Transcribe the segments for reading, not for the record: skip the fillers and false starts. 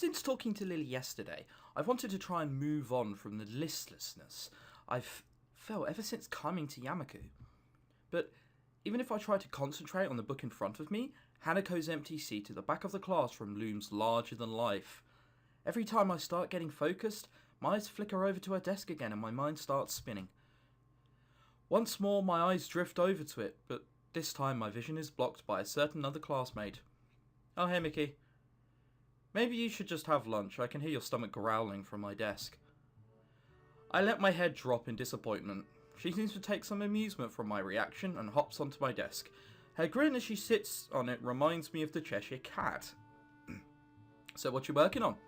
Since talking to Lily yesterday, I've wanted to try and move on from the listlessness I've felt ever since coming to Yamaku. But even if I try to concentrate on the book in front of me, Hanako's empty seat at the back of the classroom looms larger than life. Every time I start getting focused, my eyes flicker over to her desk again and my mind starts spinning. Once more my eyes drift over to it, but this time my vision is blocked by a certain other classmate. "Oh, hey Mickey. Maybe you should just have lunch. I can hear your stomach growling from my desk." I let my head drop in disappointment. She seems to take some amusement from my reaction and hops onto my desk. Her grin as she sits on it reminds me of the Cheshire Cat. "So what you working on?"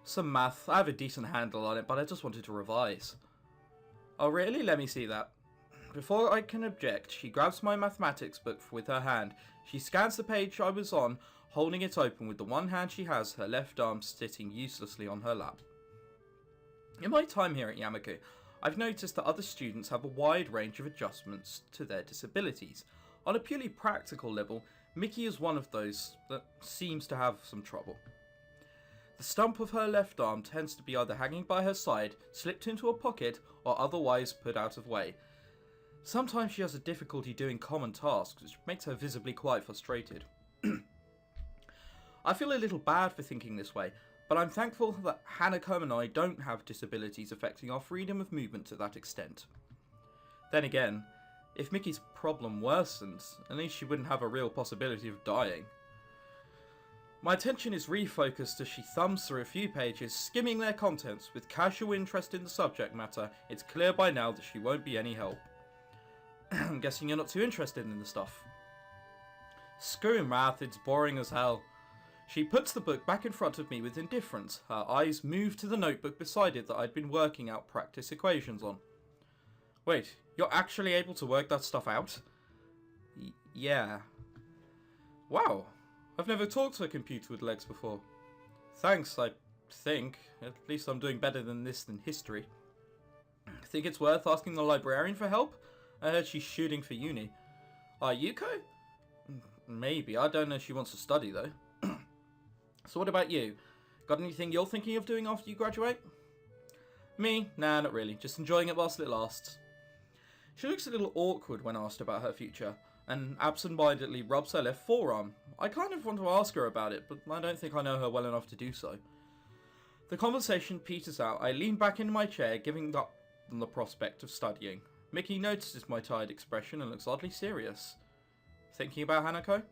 "Some math. I have a decent handle on it, but I just wanted to revise." "Oh really? Let me see that." Before I can object, she grabs my mathematics book with her hand. She scans the page I was on, holding it open with the one hand she has, her left arm sitting uselessly on her lap. In my time here at Yamaku, I've noticed that other students have a wide range of adjustments to their disabilities. On a purely practical level, Mickey is one of those that seems to have some trouble. The stump of her left arm tends to be either hanging by her side, slipped into a pocket, or otherwise put out of way. Sometimes she has a difficulty doing common tasks, which makes her visibly quite frustrated. I feel a little bad for thinking this way, but I'm thankful that Hanako and I don't have disabilities affecting our freedom of movement to that extent. Then again, if Mickey's problem worsens, at least she wouldn't have a real possibility of dying. My attention is refocused as she thumbs through a few pages, skimming their contents. With casual interest in the subject matter, it's clear by now that she won't be any help. I'm guessing you're not too interested in the stuff. Screw math, it's boring as hell. She puts the book back in front of me with indifference. Her eyes move to the notebook beside it that I'd been working out practice equations on. "Wait, you're actually able to work that stuff out?" Yeah. "Wow, I've never talked to a computer with legs before." "Thanks, I think. At least I'm doing better than this in history." "Think it's worth asking the librarian for help? I heard she's shooting for uni." "Yuko?" "Maybe. I don't know if she wants to study, though." "So what about you? Got anything you're thinking of doing after you graduate?" "Me? Nah, not really. Just enjoying it whilst it lasts." She looks a little awkward when asked about her future, and absent-mindedly rubs her left forearm. I kind of want to ask her about it, but I don't think I know her well enough to do so. The conversation peters out. I lean back in my chair, giving up on the prospect of studying. Mickey notices my tired expression and looks oddly serious. "Thinking about Hanako?"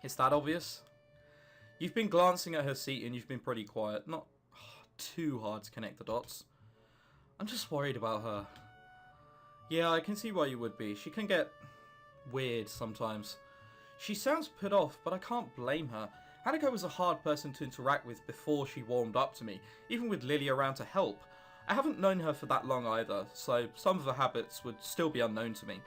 "Is that obvious?" "You've been glancing at her seat and you've been pretty quiet. Not too hard to connect the dots." "I'm just worried about her." "Yeah, I can see why you would be. She can get weird sometimes." She sounds put off, but I can't blame her. Hanako was a hard person to interact with before she warmed up to me, even with Lily around to help. I haven't known her for that long either, so some of her habits would still be unknown to me.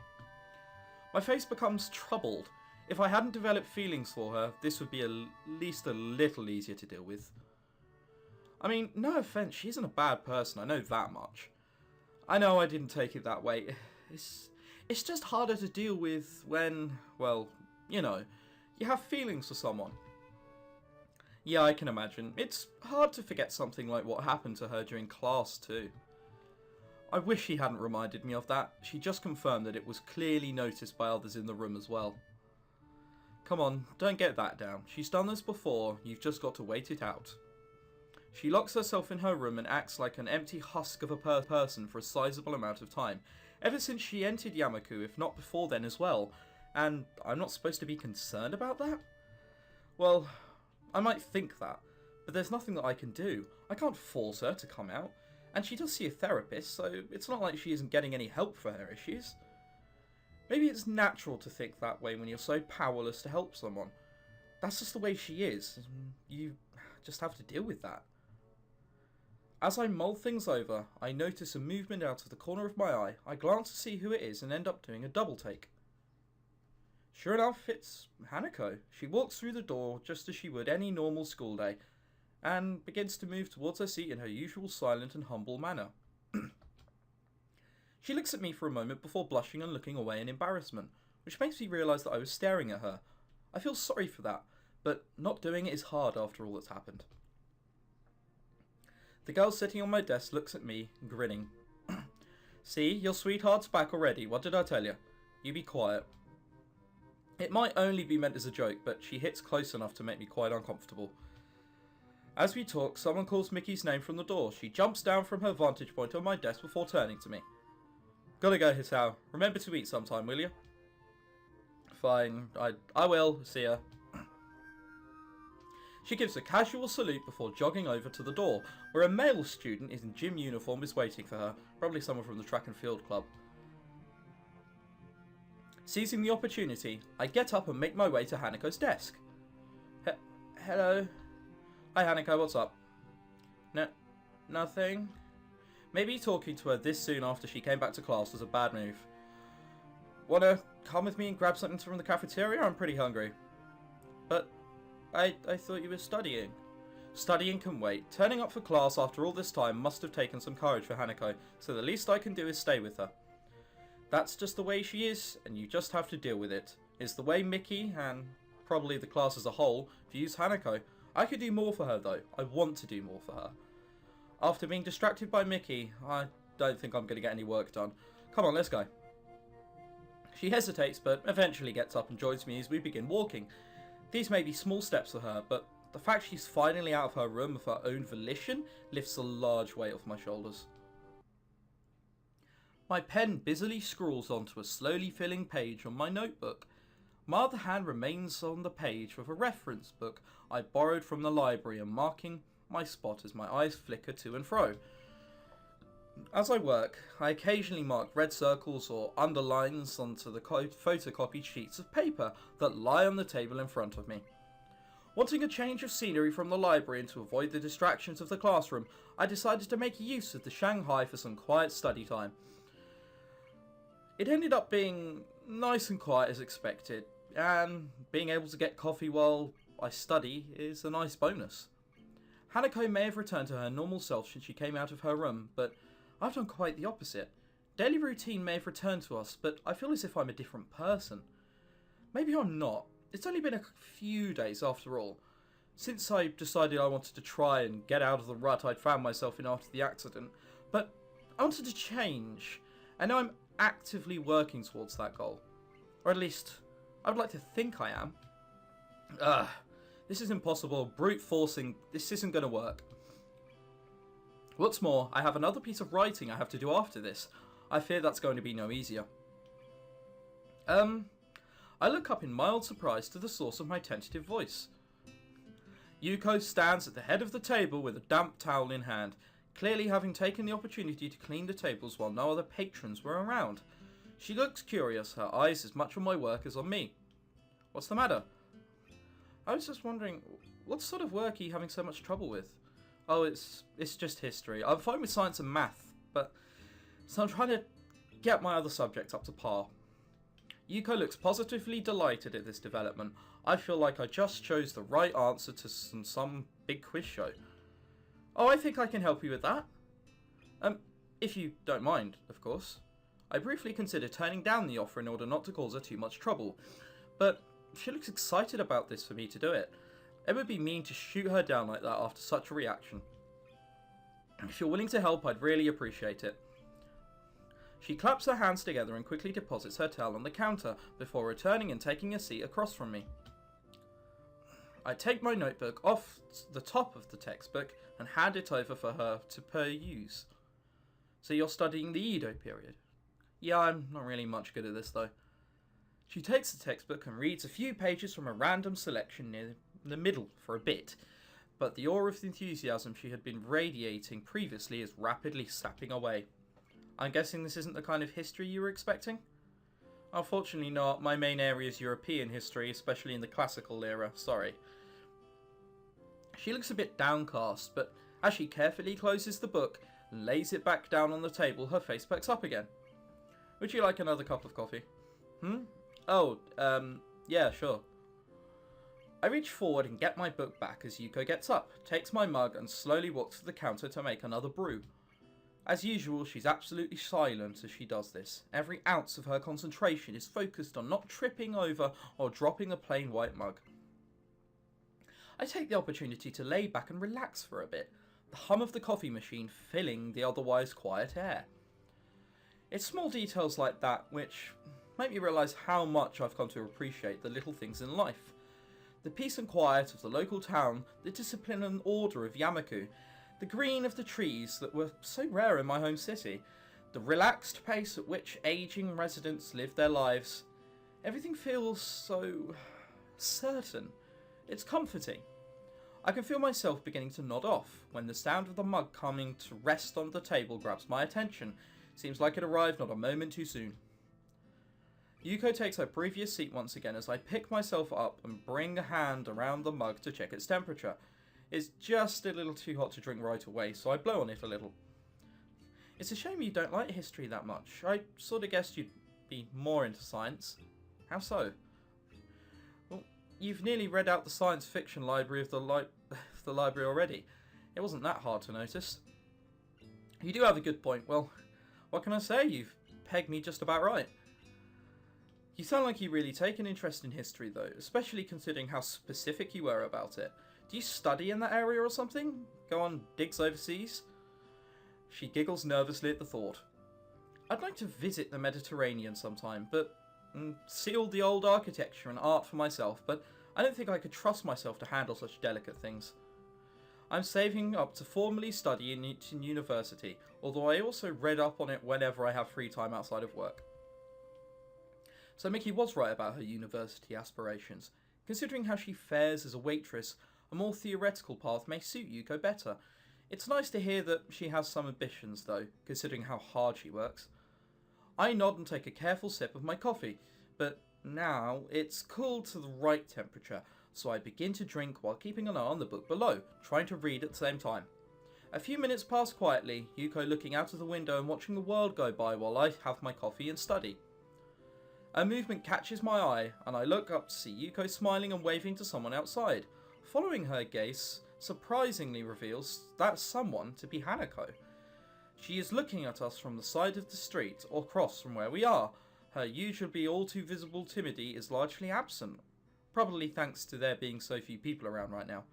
My face becomes troubled. If I hadn't developed feelings for her, this would be at least a little easier to deal with. I mean, no offense, she isn't a bad person, I know that much. I know I didn't take it that way. It's just harder to deal with when, well, you know, you have feelings for someone. Yeah, I can imagine. It's hard to forget something like what happened to her during class too. I wish she hadn't reminded me of that. She just confirmed that it was clearly noticed by others in the room as well. Come on, don't get that down. She's done this before, you've just got to wait it out. She locks herself in her room and acts like an empty husk of a person for a sizable amount of time. Ever since she entered Yamaku, if not before then as well. And I'm not supposed to be concerned about that? Well, I might think that, but there's nothing that I can do. I can't force her to come out, and she does see a therapist, so it's not like she isn't getting any help for her issues. Maybe it's natural to think that way when you're so powerless to help someone. That's just the way she is. You just have to deal with that. As I mull things over, I notice a movement out of the corner of my eye. I glance to see who it is and end up doing a double take. Sure enough, it's Hanako. She walks through the door just as she would any normal school day, and begins to move towards her seat in her usual silent and humble manner. She looks at me for a moment before blushing and looking away in embarrassment, which makes me realise that I was staring at her. I feel sorry for that, but not doing it is hard after all that's happened. The girl sitting on my desk looks at me, grinning. See, your sweetheart's back already. What did I tell you? You be quiet. It might only be meant as a joke, but she hits close enough to make me quite uncomfortable. As we talk, someone calls Mickey's name from the door. She jumps down from her vantage point on my desk before turning to me. Gotta go, Hisao. Remember to eat sometime, will you? Fine, I will. See ya. She gives a casual salute before jogging over to the door, where a male student in gym uniform is waiting for her, probably someone from the track and field club. Seizing the opportunity, I get up and make my way to Hanako's desk. Hello? Hi Hanako, what's up? Nothing? Maybe talking to her this soon after she came back to class was a bad move. Wanna come with me and grab something from the cafeteria? I'm pretty hungry. But I thought you were studying. Studying can wait. Turning up for class after all this time must have taken some courage for Hanako, so the least I can do is stay with her. That's just the way she is, and you just have to deal with it. It's the way Mickey, and probably the class as a whole, views Hanako. I could do more for her though. I want to do more for her. After being distracted by Mickey, I don't think I'm going to get any work done. Come on, let's go. She hesitates, but eventually gets up and joins me as we begin walking. These may be small steps for her, but the fact she's finally out of her room of her own volition lifts a large weight off my shoulders. My pen busily scrawls onto a slowly filling page on my notebook. My other hand remains on the page with a reference book I borrowed from the library and marking my spot as my eyes flicker to and fro. As I work, I occasionally mark red circles or underlines onto the photocopied sheets of paper that lie on the table in front of me. Wanting a change of scenery from the library and to avoid the distractions of the classroom, I decided to make use of the Shanghai for some quiet study time. It ended up being nice and quiet as expected, and being able to get coffee while I study is a nice bonus. Hanako may have returned to her normal self since she came out of her room, but I've done quite the opposite. Daily routine may have returned to us, but I feel as if I'm a different person. Maybe I'm not. It's only been a few days after all. Since I decided I wanted to try and get out of the rut I'd found myself in after the accident, but I wanted to change, and now I'm actively working towards that goal. Or at least, I would like to think I am. This is impossible. Brute forcing. This isn't going to work. What's more, I have another piece of writing I have to do after this. I fear that's going to be no easier. I look up in mild surprise to the source of my tentative voice. Yuko stands at the head of the table with a damp towel in hand, clearly having taken the opportunity to clean the tables while no other patrons were around. She looks curious, her eyes as much on my work as on me. What's the matter? I was just wondering, what sort of work are you having so much trouble with? Oh, it's just history. I'm fine with science and math, so I'm trying to get my other subjects up to par. Yuko looks positively delighted at this development. I feel like I just chose the right answer to some big quiz show. Oh, I think I can help you with that. If you don't mind, of course. I briefly considered turning down the offer in order not to cause her too much trouble, but she looks excited about this for me to do it. It would be mean to shoot her down like that after such a reaction. If you're willing to help, I'd really appreciate it. She claps her hands together and quickly deposits her towel on the counter before returning and taking a seat across from me. I take my notebook off the top of the textbook and hand it over for her to peruse. So you're studying the Edo period? Yeah, I'm not really much good at this though. She takes the textbook and reads a few pages from a random selection near the middle for a bit, but the aura of enthusiasm she had been radiating previously is rapidly sapping away. I'm guessing this isn't the kind of history you were expecting? Unfortunately not. My main area is European history, especially in the classical era. Sorry. She looks a bit downcast, but as she carefully closes the book and lays it back down on the table, her face perks up again. Would you like another cup of coffee? Oh, yeah, sure. I reach forward and get my book back as Yuko gets up, takes my mug and slowly walks to the counter to make another brew. As usual, she's absolutely silent as she does this. Every ounce of her concentration is focused on not tripping over or dropping the plain white mug. I take the opportunity to lay back and relax for a bit, the hum of the coffee machine filling the otherwise quiet air. It's small details like that which make me realise how much I've come to appreciate the little things in life. The peace and quiet of the local town, the discipline and order of Yamaku, the green of the trees that were so rare in my home city, the relaxed pace at which ageing residents live their lives. Everything feels so certain. It's comforting. I can feel myself beginning to nod off when the sound of the mug coming to rest on the table grabs my attention. Seems like it arrived not a moment too soon. Yuko takes her previous seat once again as I pick myself up and bring a hand around the mug to check its temperature. It's just a little too hot to drink right away, so I blow on it a little. It's a shame you don't like history that much. I sort of guessed you'd be more into science. How so? Well, you've nearly read out the science fiction library of the library already. It wasn't that hard to notice. You do have a good point. Well, what can I say? You've pegged me just about right. You sound like you really take an interest in history though, especially considering how specific you were about it. Do you study in that area or something? Go on digs overseas? She giggles nervously at the thought. I'd like to visit the Mediterranean sometime, but see all the old architecture and art for myself, but I don't think I could trust myself to handle such delicate things. I'm saving up to formally study in university, although I also read up on it whenever I have free time outside of work. So Mickey was right about her university aspirations. Considering how she fares as a waitress, a more theoretical path may suit Yuko better. It's nice to hear that she has some ambitions though, considering how hard she works. I nod and take a careful sip of my coffee, but now it's cooled to the right temperature, so I begin to drink while keeping an eye on the book below, trying to read at the same time. A few minutes pass quietly, Yuko looking out of the window and watching the world go by while I have my coffee and study. A movement catches my eye, and I look up to see Yuko smiling and waving to someone outside. Following her gaze, surprisingly reveals that someone to be Hanako. She is looking at us from the side of the street, or across from where we are. Her usually all too visible timidity is largely absent, probably thanks to there being so few people around right now.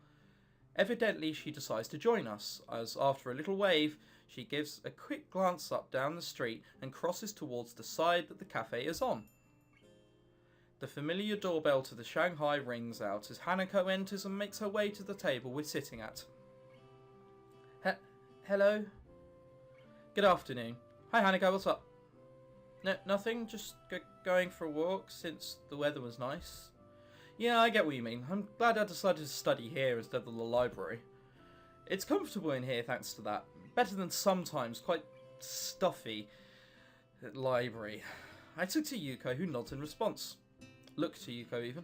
Evidently she decides to join us, as after a little wave, she gives a quick glance up down the street and crosses towards the side that the cafe is on. The familiar doorbell to the Shanghai rings out as Hanako enters and makes her way to the table we're sitting at. Hello? Good afternoon. Hi Hanako, what's up? Nothing, just going for a walk since the weather was nice. Yeah, I get what you mean. I'm glad I decided to study here instead of the library. It's comfortable in here thanks to that. Better than sometimes quite stuffy library. I took to Yuko, who nods in response. Look to Yuko even.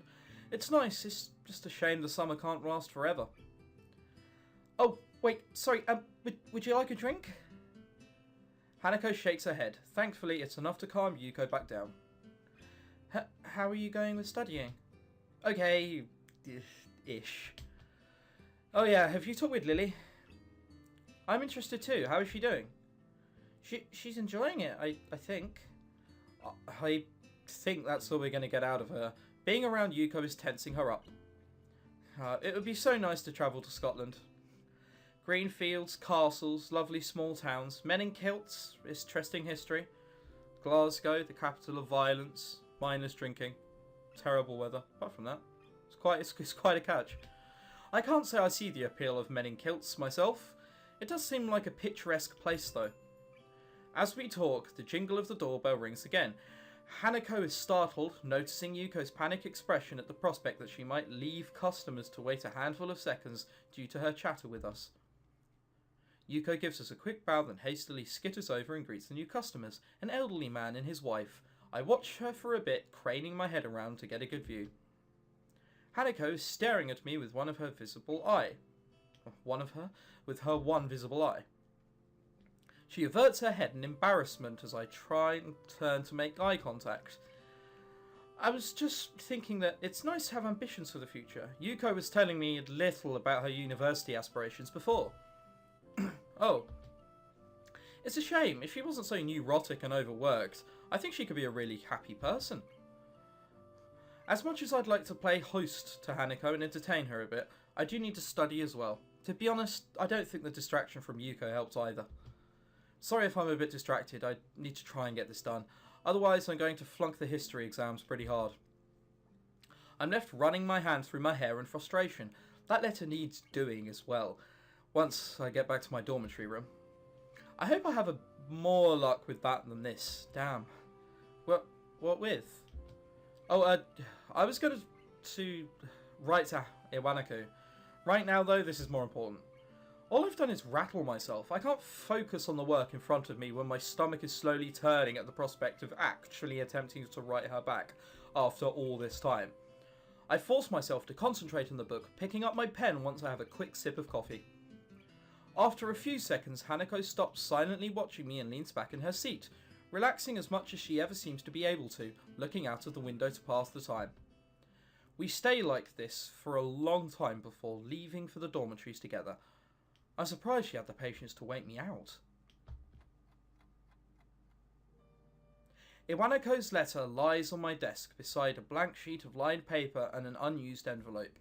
It's nice, it's just a shame the summer can't last forever. Oh, wait, sorry, would you like a drink? Hanako shakes her head. Thankfully, it's enough to calm Yuko back down. How are you going with studying? Okay, ish. Oh yeah, have you talked with Lily? I'm interested too. How is she doing? She's enjoying it, I think. I think that's all we're going to get out of her. Being around Yuko is tensing her up. It would be so nice to travel to Scotland. Green fields, castles, lovely small towns, men in kilts, interesting history. Glasgow, the capital of violence, mindless drinking, terrible weather. Apart from that, it's quite a catch. I can't say I see the appeal of men in kilts myself. It does seem like a picturesque place though. As we talk, the jingle of the doorbell rings again. Hanako is startled, noticing Yuko's panic expression at the prospect that she might leave customers to wait a handful of seconds due to her chatter with us. Yuko gives us a quick bow, then hastily skitters over and greets the new customers, an elderly man and his wife. I watch her for a bit, craning my head around to get a good view. Hanako is staring at me with with her one visible eye. She averts her head in embarrassment as I try and turn to make eye contact. I was just thinking that it's nice to have ambitions for the future. Yuko was telling me a little about her university aspirations before. Oh. It's a shame. If she wasn't so neurotic and overworked, I think she could be a really happy person. As much as I'd like to play host to Hanako and entertain her a bit, I do need to study as well. To be honest, I don't think the distraction from Yuko helped either. Sorry if I'm a bit distracted, I need to try and get this done. Otherwise, I'm going to flunk the history exams pretty hard. I'm left running my hand through my hair in frustration. That letter needs doing as well, once I get back to my dormitory room. I hope I have more luck with that than this. Damn. What with? Oh, I was going to write to Hanako. Right now, though, this is more important. All I've done is rattle myself. I can't focus on the work in front of me when my stomach is slowly turning at the prospect of actually attempting to write her back after all this time. I force myself to concentrate on the book, picking up my pen once I have a quick sip of coffee. After a few seconds, Hanako stops silently watching me and leans back in her seat, relaxing as much as she ever seems to be able to, looking out of the window to pass the time. We stay like this for a long time before leaving for the dormitories together. I'm surprised she had the patience to wait me out. Iwanako's letter lies on my desk beside a blank sheet of lined paper and an unused envelope.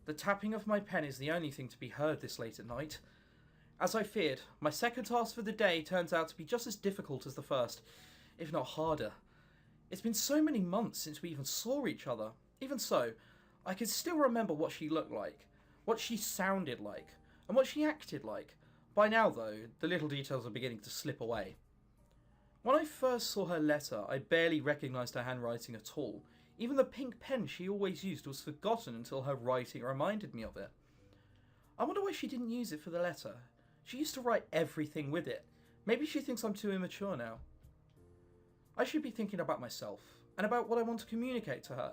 The tapping of my pen is the only thing to be heard this late at night. As I feared, my second task for the day turns out to be just as difficult as the first, if not harder. It's been so many months since we even saw each other. Even so, I can still remember what she looked like, what she sounded like, and what she acted like. By now, though, the little details are beginning to slip away. When I first saw her letter, I barely recognised her handwriting at all. Even the pink pen she always used was forgotten until her writing reminded me of it. I wonder why she didn't use it for the letter. She used to write everything with it. Maybe she thinks I'm too immature now. I should be thinking about myself, and about what I want to communicate to her.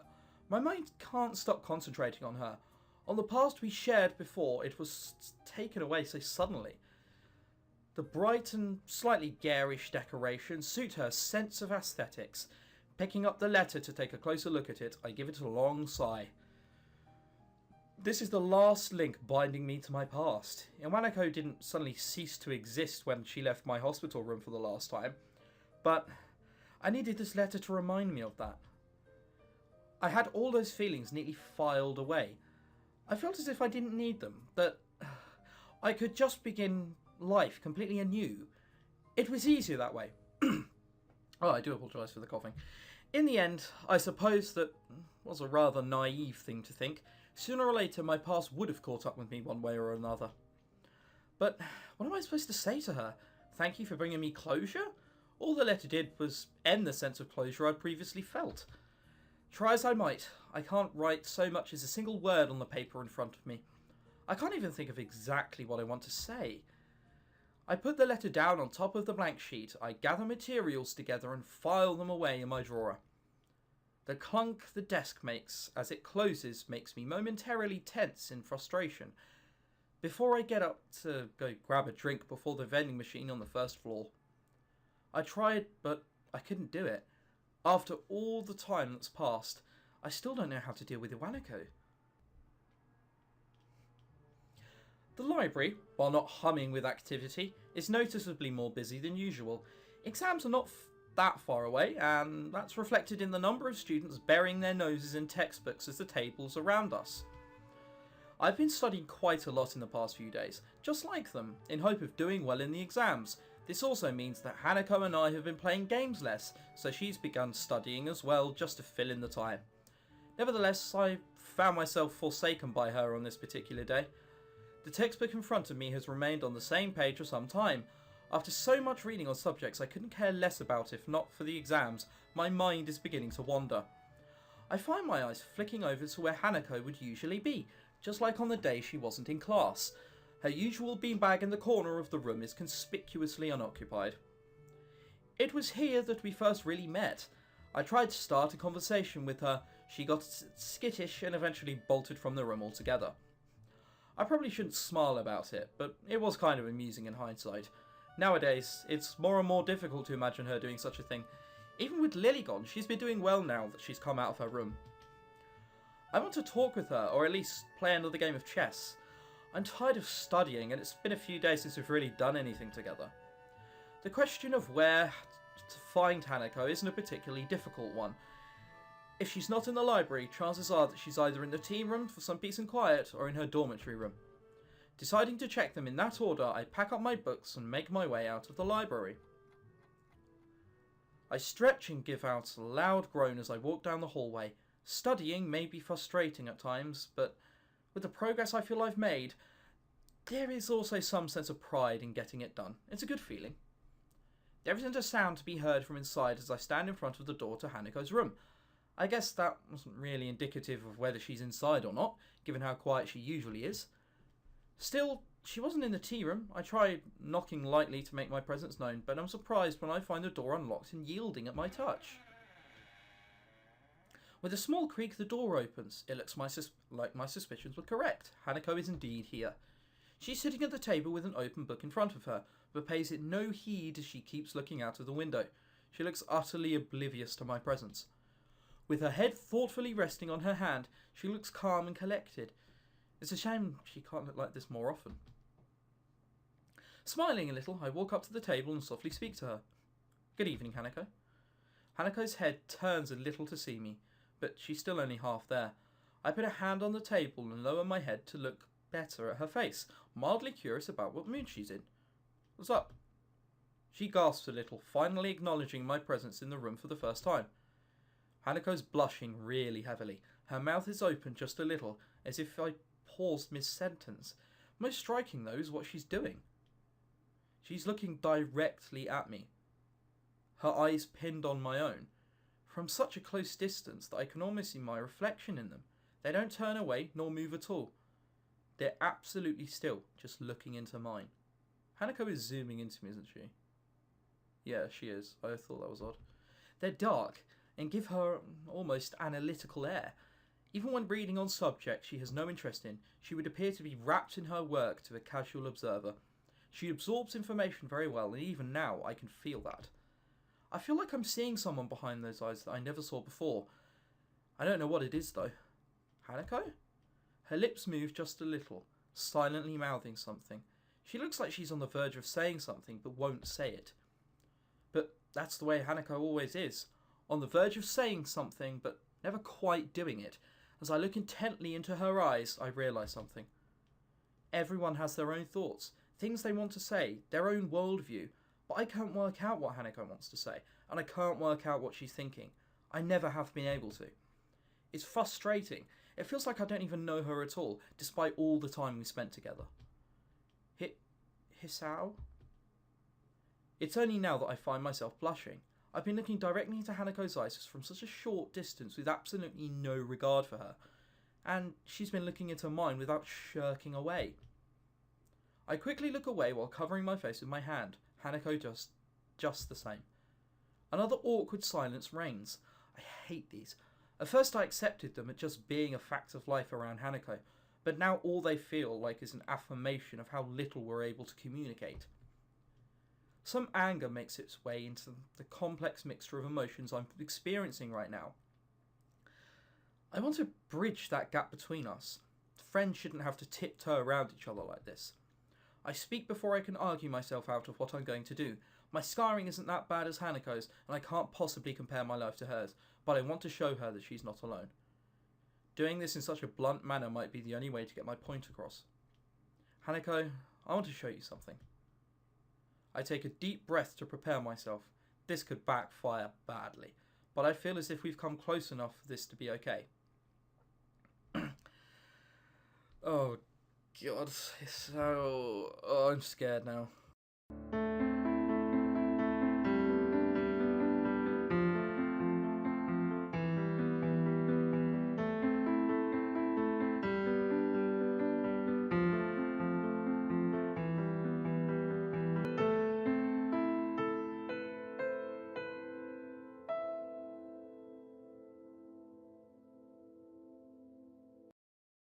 My mind can't stop concentrating on her. On the past we shared before, it was taken away so suddenly. The bright and slightly garish decorations suit her sense of aesthetics. Picking up the letter to take a closer look at it, I give it a long sigh. This is the last link binding me to my past. Hanako didn't suddenly cease to exist when she left my hospital room for the last time, but I needed this letter to remind me of that. I had all those feelings neatly filed away. I felt as if I didn't need them, that I could just begin life completely anew. It was easier that way. Oh, I do apologise for the coughing. In the end, I suppose that was a rather naive thing to think. Sooner or later, my past would have caught up with me one way or another. But what am I supposed to say to her? Thank you for bringing me closure? All the letter did was end the sense of closure I'd previously felt. Try as I might, I can't write so much as a single word on the paper in front of me. I can't even think of exactly what I want to say. I put the letter down on top of the blank sheet, I gather materials together and file them away in my drawer. The clunk the desk makes as it closes makes me momentarily tense in frustration. Before I get up to go grab a drink before the vending machine on the first floor. I tried, but I couldn't do it. After all the time that's passed, I still don't know how to deal with Hanako. The library, while not humming with activity, is noticeably more busy than usual. Exams are not that far away, and that's reflected in the number of students burying their noses in textbooks as the tables around us. I've been studying quite a lot in the past few days, just like them, in hope of doing well in the exams. This also means that Hanako and I have been playing games less, so she's begun studying as well, just to fill in the time. Nevertheless, I found myself forsaken by her on this particular day. The textbook in front of me has remained on the same page for some time. After so much reading on subjects I couldn't care less about if not for the exams, my mind is beginning to wander. I find my eyes flicking over to where Hanako would usually be, just like on the day she wasn't in class. Her usual beanbag in the corner of the room is conspicuously unoccupied. It was here that we first really met. I tried to start a conversation with her, she got skittish and eventually bolted from the room altogether. I probably shouldn't smile about it, but it was kind of amusing in hindsight. Nowadays, it's more and more difficult to imagine her doing such a thing. Even with Lily gone, she's been doing well now that she's come out of her room. I want to talk with her, or at least play another game of chess. I'm tired of studying, and it's been a few days since we've really done anything together. The question of where to find Hanako isn't a particularly difficult one. If she's not in the library, chances are that she's either in the tea room for some peace and quiet or in her dormitory room. Deciding to check them in that order, I pack up my books and make my way out of the library. I stretch and give out a loud groan as I walk down the hallway. Studying may be frustrating at times, but with the progress I feel I've made, there is also some sense of pride in getting it done. It's a good feeling. There isn't a sound to be heard from inside as I stand in front of the door to Hanako's room. I guess that wasn't really indicative of whether she's inside or not, given how quiet she usually is. Still, she wasn't in the tea room. I tried knocking lightly to make my presence known, but I'm surprised when I find the door unlocked and yielding at my touch. With a small creak, the door opens. It looks like my suspicions were correct. Hanako is indeed here. She's sitting at the table with an open book in front of her, but pays it no heed as she keeps looking out of the window. She looks utterly oblivious to my presence. With her head thoughtfully resting on her hand, she looks calm and collected. It's a shame she can't look like this more often. Smiling a little, I walk up to the table and softly speak to her. Good evening, Hanako. Hanako's head turns a little to see me, but she's still only half there. I put a hand on the table and lower my head to look better at her face, mildly curious about what mood she's in. What's up? She gasps a little, finally acknowledging my presence in the room for the first time. Hanako's blushing really heavily. Her mouth is open just a little, as if I paused mid-sentence. Most striking, though, is what she's doing. She's looking directly at me, her eyes pinned on my own, from such a close distance that I can almost see my reflection in them. They don't turn away nor move at all. They're absolutely still, just looking into mine. Hanako is zooming into me, isn't she? Yeah, she is. I thought that was odd. They're dark and give her almost analytical air. Even when reading on subjects she has no interest in, she would appear to be wrapped in her work to a casual observer. She absorbs information very well, and even now I can feel that. I feel like I'm seeing someone behind those eyes that I never saw before. I don't know what it is, though. Hanako? Her lips move just a little, silently mouthing something. She looks like she's on the verge of saying something, but won't say it. But that's the way Hanako always is. On the verge of saying something, but never quite doing it. As I look intently into her eyes, I realise something. Everyone has their own thoughts, things they want to say, their own worldview, but I can't work out what Hanako wants to say, and I can't work out what she's thinking. I never have been able to. It's frustrating. It feels like I don't even know her at all, despite all the time we spent together. Hisao? It's only now that I find myself blushing. I've been looking directly into Hanako's eyes from such a short distance with absolutely no regard for her, and she's been looking into mine without shirking away. I quickly look away while covering my face with my hand. Hanako just the same. Another awkward silence reigns. I hate these. At first I accepted them as just being a fact of life around Hanako, but now all they feel like is an affirmation of how little we're able to communicate. Some anger makes its way into the complex mixture of emotions I'm experiencing right now. I want to bridge that gap between us. Friends shouldn't have to tiptoe around each other like this. I speak before I can argue myself out of what I'm going to do. My scarring isn't that bad as Hanako's, and I can't possibly compare my life to hers, but I want to show her that she's not alone. Doing this in such a blunt manner might be the only way to get my point across. Hanako, I want to show you something. I take a deep breath to prepare myself. This could backfire badly, but I feel as if we've come close enough for this to be okay. Oh God, I'm scared now.